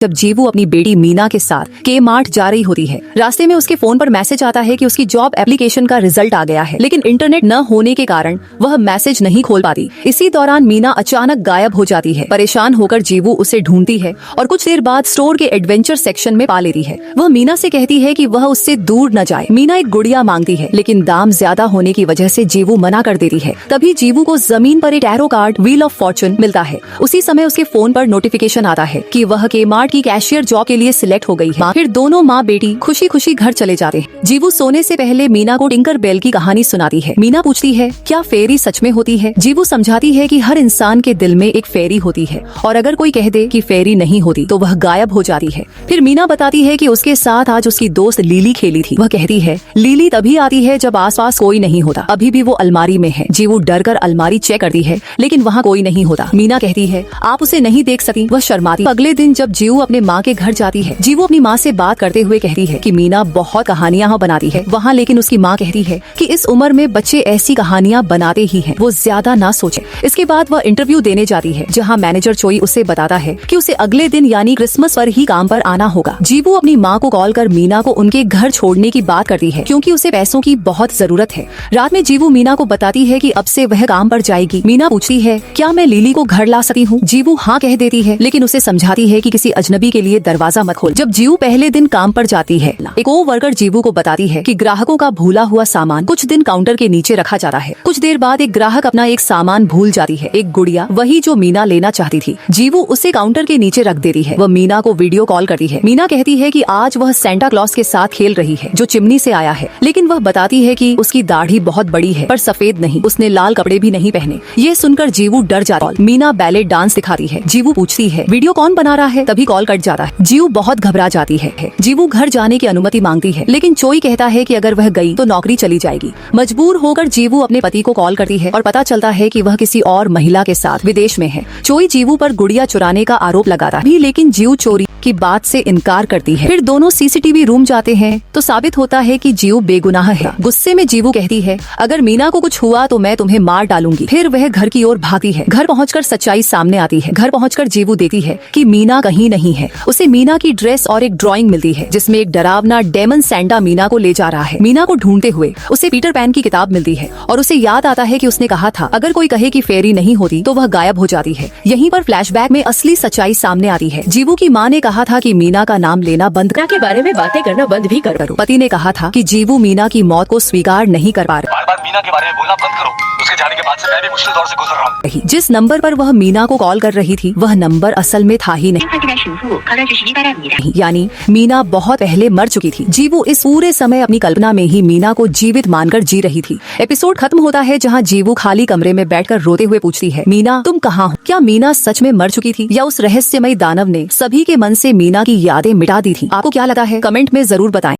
जब जीवू अपनी बेटी मीना के साथ के मार्ट जा रही होती है। रास्ते में उसके फोन पर मैसेज आता है कि उसकी जॉब एप्लीकेशन का रिजल्ट आ गया है, लेकिन इंटरनेट न होने के कारण वह मैसेज नहीं खोल पाती। इसी दौरान मीना अचानक गायब हो जाती है। परेशान होकर जीवू उसे ढूंढती है और कुछ देर बाद स्टोर के एडवेंचर सेक्शन में पा लेती है। वह मीना से कहती है कि वह उससे दूर न जाए। मीना एक गुड़िया मांगती है, लेकिन दाम ज्यादा होने की वजह से जीवू मना कर देती है। तभी जीवू को जमीन पर एक tarot card wheel of Fortune मिलता है। उसी समय उसके फोन पर नोटिफिकेशन आता है कि वह के मार्ट की कैशियर जॉब के लिए सिलेक्ट हो गई है। फिर दोनों माँ बेटी खुशी खुशी घर चले जाते हैं। जीवू सोने से पहले मीना को टिंकर बेल की कहानी सुनाती है। मीना पूछती है, क्या फेरी सच में होती है? जीवू समझाती है कि हर इंसान के दिल में एक फेरी होती है और अगर कोई कह दे कि फेरी नहीं होती तो वह गायब हो जाती है। फिर मीना बताती है कि उसके साथ आज उसकी दोस्त लीली खेली थी। वह कहती है, लीली तभी आती है जब आसपास कोई नहीं होता। अभी भी वो अलमारी में है। जीवू डर कर अलमारी चेक करती है, लेकिन वहाँ कोई नहीं होता। मीना कहती है, आप उसे नहीं देख सकती। वह शर्माती। अगले दिन जब जीवू अपने माँ के घर जाती है, जीवू अपनी माँ से बात करते हुए कहती है कि मीना बहुत कहानियां बनाती है वहाँ, लेकिन उसकी माँ कहती है कि इस उम्र में बच्चे ऐसी कहानियां बनाते ही हैं, वो ज्यादा ना सोचे। इसके बाद वह इंटरव्यू देने जाती है, जहाँ मैनेजर चोई उसे बताता है कि उसे अगले दिन यानी क्रिसमस पर ही काम पर आना होगा। जीवू अपनी माँ को कॉल कर मीना को उनके घर छोड़ने की बात करती है, क्योंकि उसे पैसों की बहुत जरूरत है। रात में जीवू मीना को बताती है कि अब से वह काम पर जाएगी। मीना पूछती है, क्या मैं लीली को घर ला सकती हूँ? जीवू हाँ कह देती है, लेकिन उसे समझाती है कि किसी अजनबी के लिए दरवाजा मत खोल। जब जीवू पहले दिन काम पर जाती है, एक वर्कर जीवू को बताती है कि ग्राहकों का भूला हुआ सामान कुछ दिन काउंटर के नीचे रखा जाता है। कुछ देर बाद एक ग्राहक अपना एक सामान भूल जाती है, एक गुड़िया, वही जो मीना लेना चाहती थी। जीवू उसे काउंटर के नीचे रख देती है। वह मीना को वीडियो कॉल करती है। मीना कहती है कि आज वह सेंटा क्लॉज के साथ खेल रही है, जो चिमनी से आया है, लेकिन वह बताती है कि उसकी दाढ़ी बहुत बड़ी है पर सफेद नहीं, उसने लाल कपड़े भी नहीं पहने। ये सुनकर जीवू डर जाता है। मीना बैले डांस दिखाती है। जीवू पूछती है, वीडियो कौन बना रहा है? तभी कॉल कट जाता है। जीवू बहुत घबरा जाती है। जीवू घर जाने की अनुमति मांगती है, लेकिन चोई कहता है कि अगर वह गई तो नौकरी चली जाएगी। मजबूर होकर जीवू अपने पति को कॉल करती है और पता चलता है कि वह किसी और महिला के साथ विदेश में है। चोई जीवू पर गुड़िया चुराने का आरोप लगाता है, लेकिन जीवू चोरी की बात से इनकार करती है। फिर दोनों सीसीटीवी रूम जाते हैं तो साबित होता है कि जीवू बेगुनाह है। गुस्से में जीवू कहती है, अगर मीना को कुछ हुआ तो मैं तुम्हें मार डालूंगी। फिर वह घर की ओर भागती है। घर पहुंचकर सच्चाई सामने आती है। घर पहुंचकर जीवू देखती है कि मीना कहीं नहीं है। उसे मीना की ड्रेस और एक ड्राइंग मिलती है, जिसमें एक डरावना डेमन सैंटा मीना को ले जा रहा है। मीना को ढूंढते हुए उसे पीटर पैन की किताब मिलती है और उसे याद आता है कि उसने कहा था, अगर कोई कहे कि फेरी नहीं होती तो वह गायब हो जाती है। यहीं पर फ्लैशबैक में असली सच्चाई सामने आती है। जीवू की माँ ने कहा था कि मीना का नाम लेना बंद कर, के बारे में बातें करना बंद भी करो। पति ने कहा था कि जीवू मीना की मौत को स्वीकार नहीं कर पा रहा। बार-बार मीना के बारे में बोलना बंद करो। उसके जाने के बाद से मैं भी मुश्किल दौर से गुजर रहा हूँ। जिस नंबर पर वह मीना को कॉल कर रही थी, वह नंबर असल में था ही नहीं, यानी मीना बहुत पहले मर चुकी थी। जीवू इस पूरे समय अपनी कल्पना में ही मीना को जीवित मानकर जी रही थी। एपिसोड खत्म होता है जहाँ जीवू खाली कमरे में बैठकर रोते हुए पूछती है, मीना तुम कहाँ हो? क्या मीना सच में मर चुकी थी या उस रहस्यमयी दानव ने सभी के मन से मीना की यादें मिटा दी थी? आपको क्या लगा है? कमेंट में जरूर बताएं।